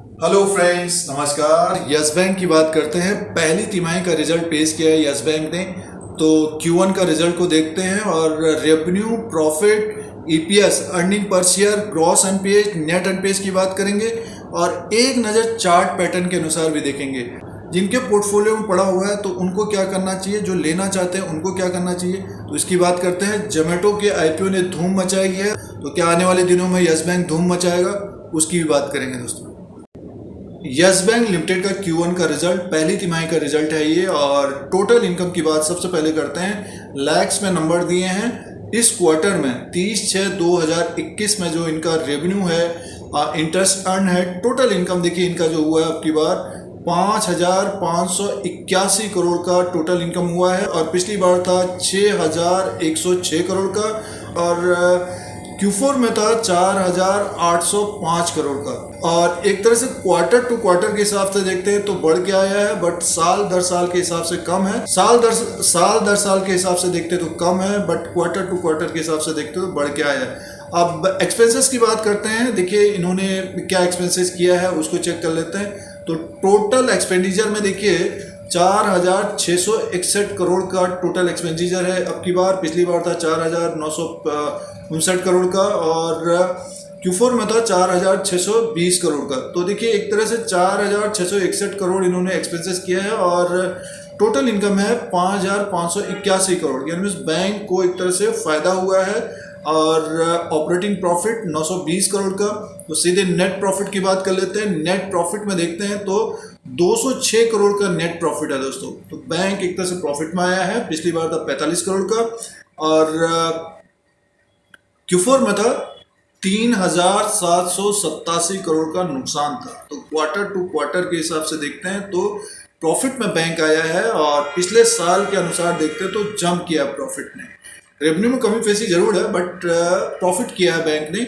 Hello friends, नमस्कार। Yes bank की बात करते हैं। पहली तिमाही का रिजल्ट पेश किया है यस बैंक ने। तो Q1 का रिजल्ट को देखते हैं और revenue, profit, EPS, earning per share, gross NPA, net NPA की बात करेंगे और एक नज़र चार्ट पैटर्न के अनुसार भी देखेंगे। जिनके पोर्टफोलियो में पड़ा हुआ है तो उनको क्या करना चाहिए, जो लेना चाहते हैं उनको क्या करना चाहिए, तो इसकी बात करते हैं। जोमेटो के आईपीओ ने धूम मचाई है, तो क्या आने वाले दिनों में यस बैंक धूम मचाएगा, उसकी भी बात करेंगे दोस्तों। यस बैंक लिमिटेड का Q1 का रिजल्ट, पहली तिमाही का रिजल्ट है ये। और टोटल इनकम की बात सबसे पहले करते हैं। लैक्स में नंबर दिए हैं। इस क्वार्टर में 30/6/2021 में जो इनका रेवेन्यू है, इंटरेस्ट अर्न है, टोटल इनकम देखिए इनका जो हुआ है अब की बार 5,581 करोड़ का टोटल इनकम हुआ है। और पिछली बार था 6,106 करोड़ का और Q4 में था 4,805 करोड़ का। और एक तरह से क्वार्टर टू क्वार्टर के हिसाब से देखते हैं तो बढ़ के आया है, बट साल दर साल के हिसाब से कम है। साल दर साल के हिसाब से देखते तो कम है, बट क्वार्टर टू क्वार्टर के हिसाब से देखते तो बढ़ के आया है। अब एक्सपेंसेस की बात करते हैं। देखिए इन्होंने क्या एक्सपेंसेस किया है उसको चेक कर लेते हैं। तो टोटल एक्सपेंडिचर में देखिए 4,661 करोड़ का टोटल एक्सपेंडिचर है अब की बार। पिछली बार था 4,959 करोड़ का और Q4 में था 4,620 करोड़ का। तो देखिए एक तरह से 4,661 करोड़ इन्होंने एक्सपेंसेस किया है और टोटल इनकम है 5,581 करोड़। यानी इस बैंक को एक तरह से फायदा हुआ है। और ऑपरेटिंग प्रॉफिट 920 करोड़ का। तो सीधे नेट प्रॉफिट की बात कर लेते हैं। नेट प्रॉफिट में देखते हैं तो 206 करोड़ का नेट प्रॉफिट है दोस्तों। तो बैंक एक तरह से प्रॉफिट में आया है। पिछली बार था 45 करोड़ का और Q4 में था 3,787 करोड़ का नुकसान था। तो क्वार्टर टू क्वार्टर के हिसाब से देखते हैं तो प्रॉफिट में बैंक आया है और पिछले साल के अनुसार देखते हैं तो जंप किया प्रॉफिट ने। रेवेन्यू में कमी पेशी जरूर है, बट प्रॉफिट किया है बैंक ने।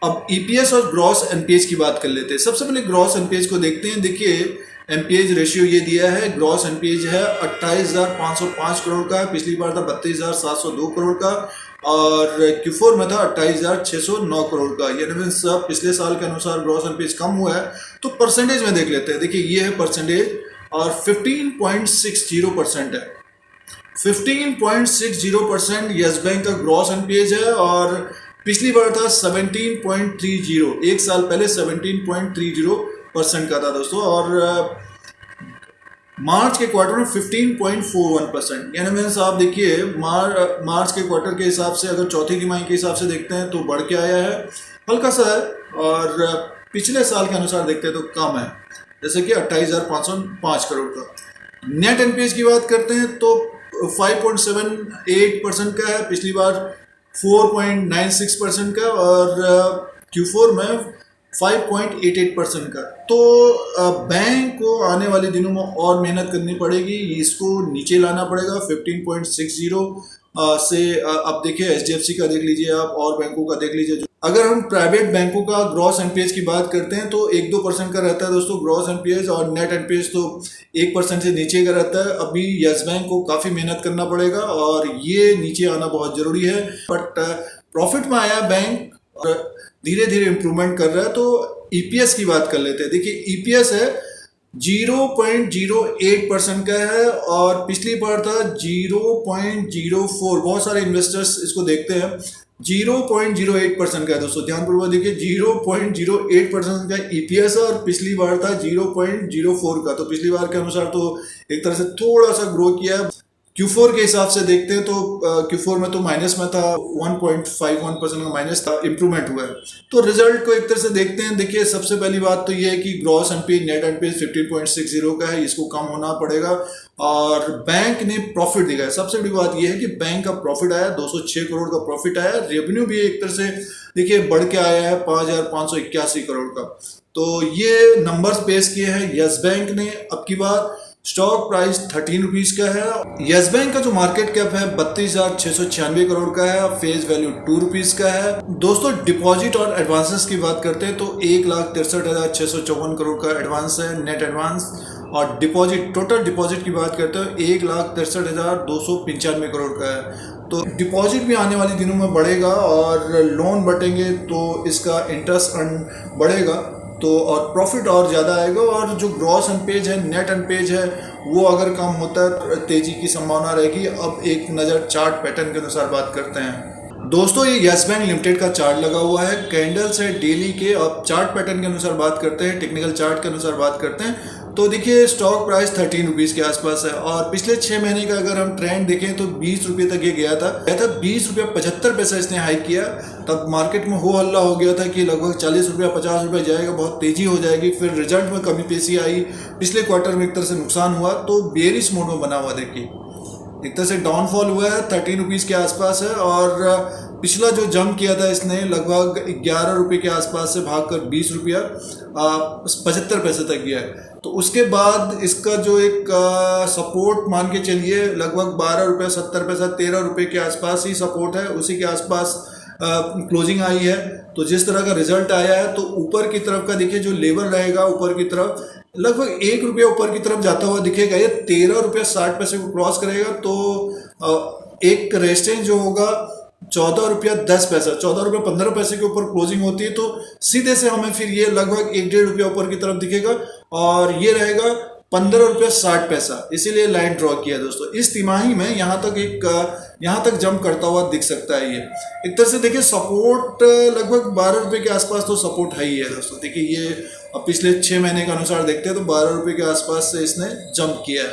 अब ईपीएस और ग्रॉस एनपीएस की बात कर लेते हैं। सबसे पहले ग्रॉस एनपीएस को देखते हैं। देखिए एनपीएस रेशियो ये दिया है। ग्रॉस एनपीएस है 28,505 करोड़ का। पिछली बार था 32,702 करोड़ का और Q4 में था 28,609 करोड़ का। यानी सब पिछले साल के अनुसार ग्रॉस एनपीएस कम हुआ है। तो परसेंटेज में देख लेते हैं। देखिए ये है परसेंटेज और 15.60% है। 15.60% यस बैंक का ग्रॉस एनपीएस है और पिछली बार था 17.30, एक साल पहले 17.30% का था दोस्तों। और मार्च के क्वार्टर में 15.41%। यानी मीन्स आप देखिए मार्च के क्वार्टर के हिसाब से अगर चौथी तिमाही के हिसाब से देखते हैं तो बढ़ के आया है, हल्का सा है। और पिछले साल के अनुसार देखते हैं तो कम है, जैसे कि 28,505 करोड़ का। नेट एनपीएस की बात करते हैं तो 5.78% का है। पिछली बार 4.96% का और Q4 में 5.88% का। तो बैंक को आने वाले दिनों में और मेहनत करनी पड़ेगी, इसको नीचे लाना पड़ेगा 15.60 से। अब देखिए HDFC का देख लीजिए आप और बैंकों का देख लीजिए। अगर हम प्राइवेट बैंकों का ग्रॉस एनपीएस की बात करते हैं तो 1-2% का रहता है दोस्तों ग्रॉस एनपीएस, और नेट एनपीएस तो 1% से नीचे का रहता है। अभी यस बैंक को काफ़ी मेहनत करना पड़ेगा और ये नीचे आना बहुत ज़रूरी है। बट प्रॉफिट में आया बैंक और धीरे धीरे इम्प्रूवमेंट कर रहा है। तो ईपीएस की बात कर लेते हैं। देखिए ईपीएस है 0.08% का है और पिछली बार था 0.04। बहुत सारे इन्वेस्टर्स इसको देखते हैं। 0.08% का है दोस्तों, ध्यानपूर्वक देखिए। 0.08% का ईपीएस और पिछली बार था 0.04 का। तो पिछली बार के अनुसार तो एक तरह से थोड़ा सा ग्रो किया है। Q4 के हिसाब से देखते हैं तो Q4 में तो माइनस में था, 1.51% का माइनस था, इंप्रूवमेंट हुआ है। तो रिजल्ट को एक तरह से देखते हैं। देखिए सबसे पहली बात तो ये है कि ग्रॉस एनपीए नेट एनपीए 15.60 का है, इसको कम होना पड़ेगा। और बैंक ने प्रॉफिट दिखाया। सबसे बड़ी बात यह है कि बैंक का प्रॉफिट आया, 206 करोड़ का प्रॉफिट आया। रेवेन्यू भी एक तरह से देखिए बढ़ के आया है 5,581 करोड़ का। तो ये नंबर्स पेश किए हैं यस बैंक ने। अब की बार स्टॉक प्राइस 13 रुपीज का है। यस बैंक का जो मार्केट कैप है 32,696 करोड़ का है। फेस वैल्यू 2 रुपीज का है दोस्तों। डिपॉजिट और एडवांसेस की बात करते हैं तो 1,63,654 करोड़ का एडवांस है, नेट एडवांस। और डिपॉजिट, टोटल डिपॉजिट की बात करते हैं 1,63,295 करोड़ का है। तो डिपॉजिट भी आने वाले दिनों में बढ़ेगा और लोन बढ़ेंगे तो इसका इंटरेस्ट अर्न बढ़ेगा। तो और प्रॉफिट और ज़्यादा आएगा, और जो ग्रॉस अनपेज है, नेट अनपेज है, वो अगर कम होता है तो तेज़ी की संभावना रहेगी। अब एक नज़र चार्ट पैटर्न के अनुसार बात करते हैं दोस्तों। ये यस बैंक लिमिटेड का चार्ट लगा हुआ है, कैंडल्स है डेली के। अब चार्ट पैटर्न के अनुसार बात करते हैं, टेक्निकल चार्ट के अनुसार बात करते हैं, तो देखिए स्टॉक प्राइस 13 रुपीज़ के आसपास है, और पिछले 6 महीने का अगर हम ट्रेंड देखें तो 20 रुपये तक ये गया था 20 रुपये 75 पैसा इसने हाई किया। तब मार्केट में हो हल्ला हो गया था कि लगभग 40 रुपया 50 रुपये जाएगा, बहुत तेज़ी हो जाएगी। फिर रिजल्ट में कमी पेशी आई, पिछले क्वार्टर में एक तरह से नुकसान हुआ, तो बेरिश मोड में बना हुआ देखिए एक तरह से डाउनफॉल हुआ है, 13 रुपीज़ के आसपास है। और पिछला जो जंप किया था इसने लगभग 11 रुपये के आसपास से भागकर 20 रुपया 75 पैसे तक गया है। तो उसके बाद इसका जो एक सपोर्ट मान के चलिए लगभग 12 रुपये 70 पैसा 13 रुपये के आसपास ही सपोर्ट है, उसी के आसपास क्लोजिंग आई है। तो जिस तरह का रिजल्ट आया है, तो ऊपर की तरफ का देखिए जो लेवल रहेगा ऊपर की तरफ लगभग 1 रुपया ऊपर की तरफ जाता हुआ दिखेगा। ये 13 रुपये 60 पैसे को क्रॉस करेगा, तो एक रेजिस्टेंस जो होगा 14 रुपया 10 पैसा, 14 रुपये 15 पैसे के ऊपर क्लोजिंग होती है, तो सीधे से हमें फिर ये लगभग 1-1.5 रुपया ऊपर की तरफ दिखेगा, और ये रहेगा 15 रुपया 60 पैसा। इसीलिए लाइन ड्रॉ किया दोस्तों। इस तिमाही में यहाँ तक जंप करता हुआ दिख सकता है। ये एक तरह से देखिए सपोर्ट लगभग 12 रुपये के आसपास तो सपोर्ट है ही है दोस्तों। देखिए ये अब पिछले 6 महीने के अनुसार देखते हैं तो 12 रुपये के आसपास से इसने जंप किया है।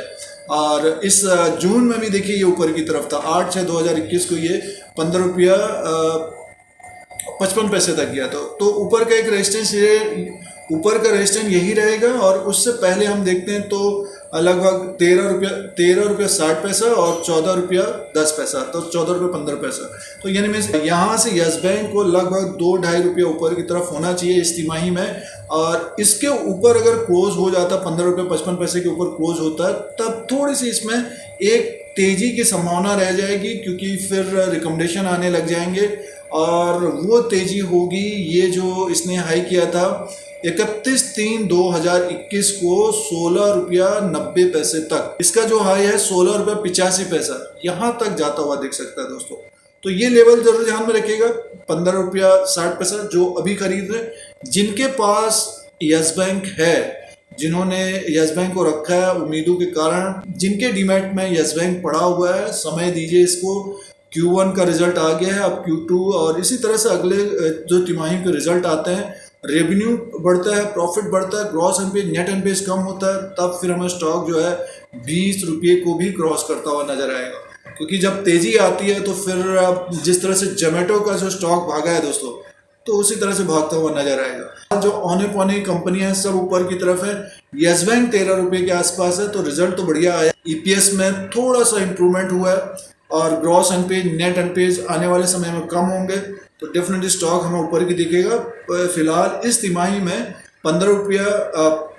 और इस जून में भी देखिए ये ऊपर की तरफ था, 8/6/2021 को ये 15 रुपया 55 पैसे तक गया। तो ऊपर का एक रेजिस्टेंस, ये ऊपर का रेजिस्टेंस यही रहेगा। और उससे पहले हम देखते हैं तो लगभग 13 रुपया 60 पैसा और 14 रुपया 10 पैसा, तो 14 रुपये 15 पैसा। तो यानी मैं यहाँ से यस बैंक को लगभग 2-2.5 रुपया ऊपर की तरफ होना चाहिए इस तिमाही में, और इसके ऊपर अगर क्लोज हो जाता 15 रुपये 55 पैसे के ऊपर क्लोज होता है, तब थोड़ी सी इसमें एक तेज़ी की संभावना रह जाएगी, क्योंकि फिर रिकमेंडेशन आने लग जाएंगे, और वो तेज़ी होगी ये जो इसने हाई किया था 31/3/2021 को 16 रुपया 90 पैसे तक। इसका जो हाई है 16 रुपया 85 पैसा, यहाँ तक जाता हुआ दिख सकता है दोस्तों। तो ये लेवल जरूर ध्यान में रखिएगा, 15 रुपया 60 पैसा जो अभी खरीद रहे। जिनके पास यस बैंक है, जिन्होंने यस बैंक को रखा है उम्मीदों के कारण, जिनके डीमैट में यस बैंक पड़ा हुआ है, समय दीजिए इसको। Q1 का रिजल्ट आ गया है, अब Q2 और इसी तरह से अगले जो तिमाही के रिजल्ट आते हैं, रेवेन्यू बढ़ता है, प्रॉफिट बढ़ता है, ग्रॉस एनपीए नेट एनपीए कम होता है, तब फिर हमें स्टॉक जो है 20 रुपये को भी क्रॉस करता हुआ नजर आएगा। क्योंकि जब तेजी आती है तो फिर जिस तरह से जोमेटो का जो स्टॉक भागा है दोस्तों, तो उसी तरह से भागता हुआ नजर आएगा। जो औने पौने कंपनियां हैं सब ऊपर की तरफ है। यस बैंक 13 रुपये के आसपास है, तो रिजल्ट तो बढ़िया आया। ईपीएस में थोड़ा सा इंप्रूवमेंट हुआ है, और ग्रॉस एनपीए नेट एनपीए आने वाले समय में कम होंगे, तो डेफिनेटली स्टॉक हमें ऊपर की दिखेगा। फिलहाल इस तिमाही में 15 रुपया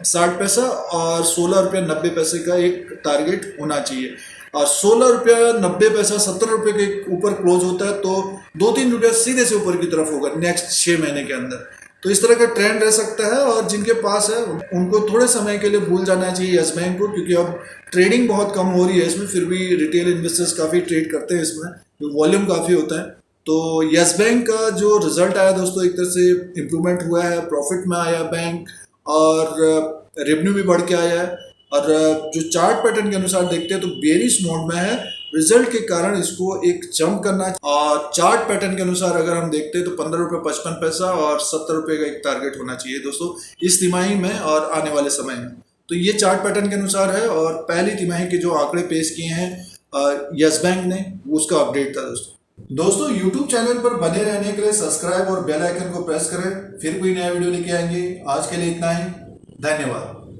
60 पैसा और 16 रुपया 90 पैसे का एक टारगेट होना चाहिए। और 16 रुपया 90 पैसा 70 रुपये के ऊपर क्लोज होता है, तो 2-3 रुपया सीधे से ऊपर की तरफ होगा नेक्स्ट 6 महीने के अंदर। तो इस तरह का ट्रेंड रह सकता है, और जिनके पास है उनको थोड़े समय के लिए भूल जाना चाहिए यस बैंक को, क्योंकि अब ट्रेडिंग बहुत कम हो रही है इसमें। फिर भी रिटेल इन्वेस्टर्स काफ़ी ट्रेड करते हैं इसमें, जो वॉल्यूम काफ़ी होता है। तो यस बैंक का जो रिजल्ट आया दोस्तों, एक तरह से इम्प्रूवमेंट हुआ है, प्रॉफिट में आया बैंक, और रेवेन्यू भी बढ़ के आया है। और जो चार्ट पैटर्न के अनुसार देखते हैं तो बेरिश मोड में है, रिजल्ट के कारण इसको एक जंप करना। और चार्ट पैटर्न के अनुसार अगर हम देखते हैं तो 15 रुपये 55 पैसा और 70 रुपये का एक टारगेट होना चाहिए दोस्तों इस तिमाही में और आने वाले समय में। तो ये चार्ट पैटर्न के अनुसार है, और पहली तिमाही के जो आंकड़े पेश किए हैं यस बैंक ने, उसका अपडेट था दोस्तों। YouTube चैनल पर बने रहने के लिए सब्सक्राइब और बेल आइकन को प्रेस करें। फिर कोई नया वीडियो लेके आएंगे। आज के लिए इतना ही, धन्यवाद।